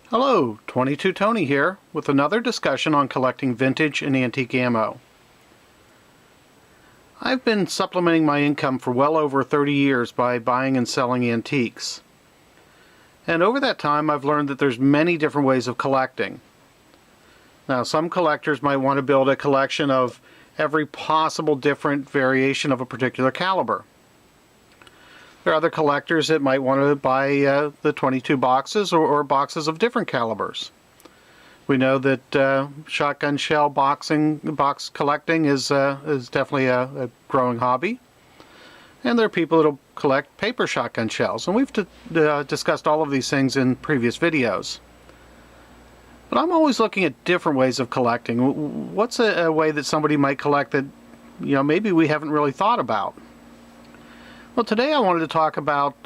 Hello, 22 Tony here with another discussion on collecting vintage and antique ammo. I've been supplementing my income for well over 30 years by buying and selling antiques. And over that time I've learned that there's many different ways of collecting. Now some collectors might want to build a collection of every possible different variation of a particular caliber. There are other collectors that might want to buy the 22 boxes or boxes of different calibers. We know that shotgun shell box collecting is definitely a growing hobby. And there are people that will collect paper shotgun shells. And we've discussed all of these things in previous videos. But I'm always looking at different ways of collecting. What's a way that somebody might collect that maybe we haven't really thought about? Well, today I wanted to talk about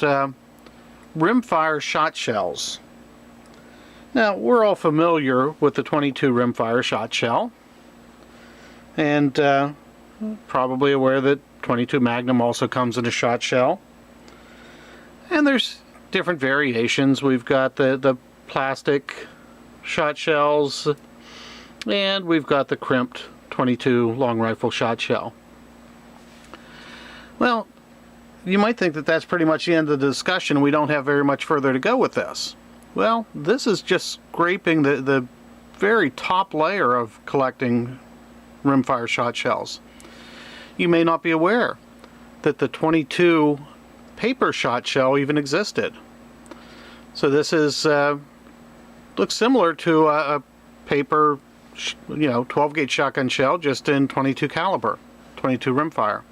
rimfire shot shells. Now, we're all familiar with the 22 rimfire shot shell, and probably aware that 22 Magnum also comes in a shot shell. And there's different variations. We've got the plastic shot shells, and we've got the crimped 22 long rifle shot shell. Well, you might think that that's pretty much the end of the discussion. We don't have very much further to go with this. Well, this is just scraping the very top layer of collecting rimfire shot shells. You may not be aware that the 22 paper shot shell even existed. So this is looks similar to a paper 12 gauge shotgun shell, just in 22 caliber, 22 rimfire.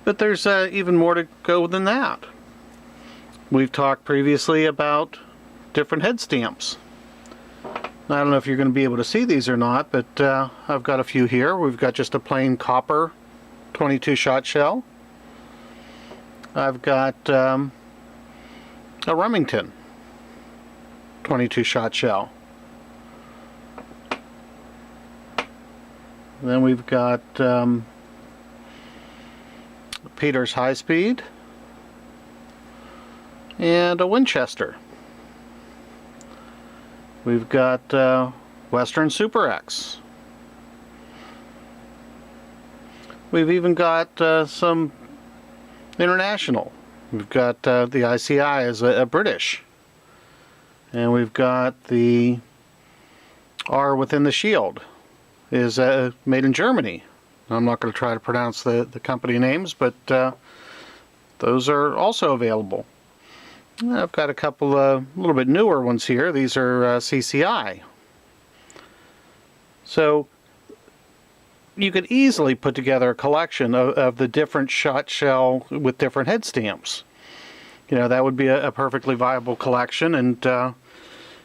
But there's even more to go than that. We've talked previously about different head stamps. Now, I don't know if you're going to be able to see these or not, but I've got a few here. We've got just a plain copper 22 shot shell. I've got a Remington 22 shot shell. Then we've got Peter's High Speed and a Winchester. We've got Western Super X. We've even got some international. We've got the ICI as a British, and we've got the R within the shield is made in Germany. I'm not going to try to pronounce the company names, but those are also available. I've got a couple a little bit newer ones here. These are CCI. So you could easily put together a collection of the different shot shell with different head stamps. That would be a perfectly viable collection, and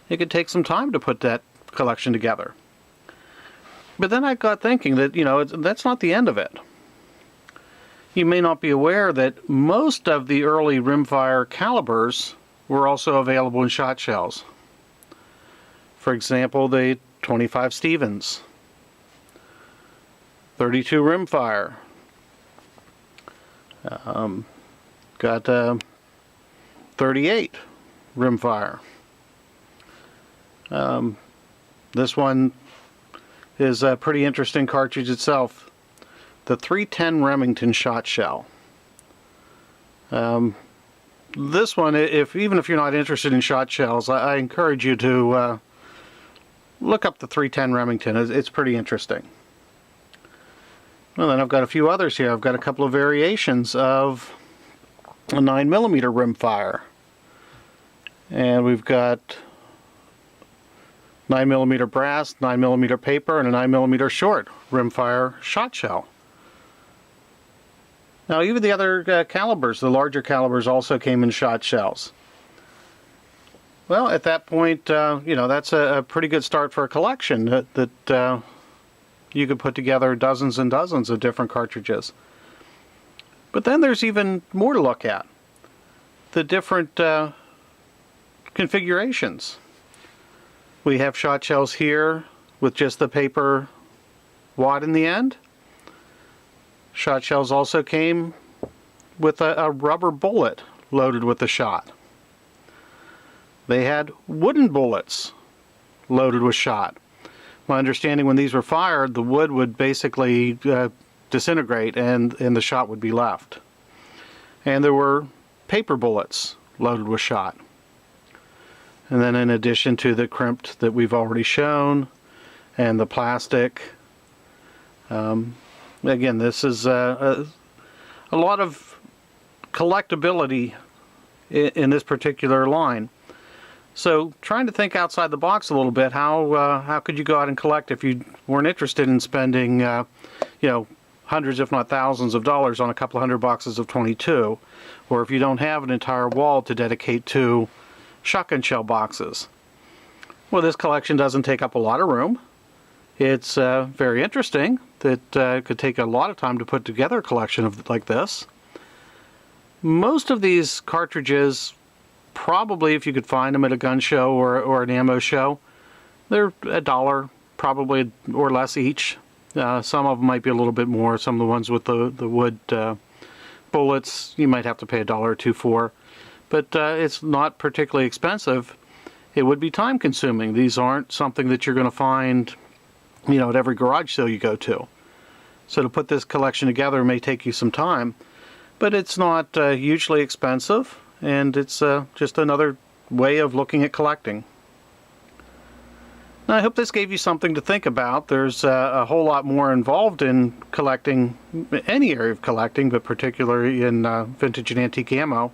it could take some time to put that collection together. But then I got thinking that, that's not the end of it. You may not be aware that most of the early rimfire calibers were also available in shot shells. For example, the 25 Stevens, 32 rimfire, got 38 rimfire. This one is a pretty interesting cartridge itself. The 310 Remington shot shell. This one, even if you're not interested in shot shells, I encourage you to look up the 310 Remington. It's pretty interesting. Well, then I've got a few others here. I've got a couple of variations of a 9mm rimfire. And we've got 9mm brass, 9mm paper, and a 9mm short rimfire shot shell. Now, even the other calibers, the larger calibers, also came in shot shells. Well, at that point, that's a pretty good start for a collection that you could put together dozens and dozens of different cartridges. But then there's even more to look at. The different configurations. We have shot shells here with just the paper wad in the end. Shot shells also came with a rubber bullet loaded with the shot. They had wooden bullets loaded with shot. My understanding, when these were fired, the wood would basically disintegrate and the shot would be left. And there were paper bullets loaded with shot. And then in addition to the crimped that we've already shown, and the plastic, again, this is a lot of collectability in this particular line. So trying to think outside the box a little bit, how could you go out and collect if you weren't interested in spending hundreds if not thousands of dollars on a couple of hundred boxes of 22, or if you don't have an entire wall to dedicate to shotgun shell boxes? Well, this collection doesn't take up a lot of room. It's very interesting. That could take a lot of time to put together a collection like this. Most of these cartridges, probably if you could find them at a gun show or an ammo show, they're $1 probably or less each. Some of them might be a little bit more. Some of the ones with the wood bullets you might have to pay $1 or $2 for, but it's not particularly expensive. It would be time consuming. These aren't something that you're going to find at every garage sale you go to. So to put this collection together may take you some time, but it's not hugely expensive, and it's just another way of looking at collecting. Now, I hope this gave you something to think about. There's a whole lot more involved in collecting, any area of collecting, but particularly in vintage and antique ammo.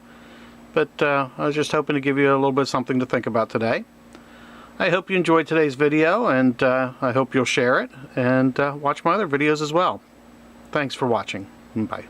But I was just hoping to give you a little bit of something to think about today. I hope you enjoyed today's video, and I hope you'll share it and watch my other videos as well. Thanks for watching. Bye.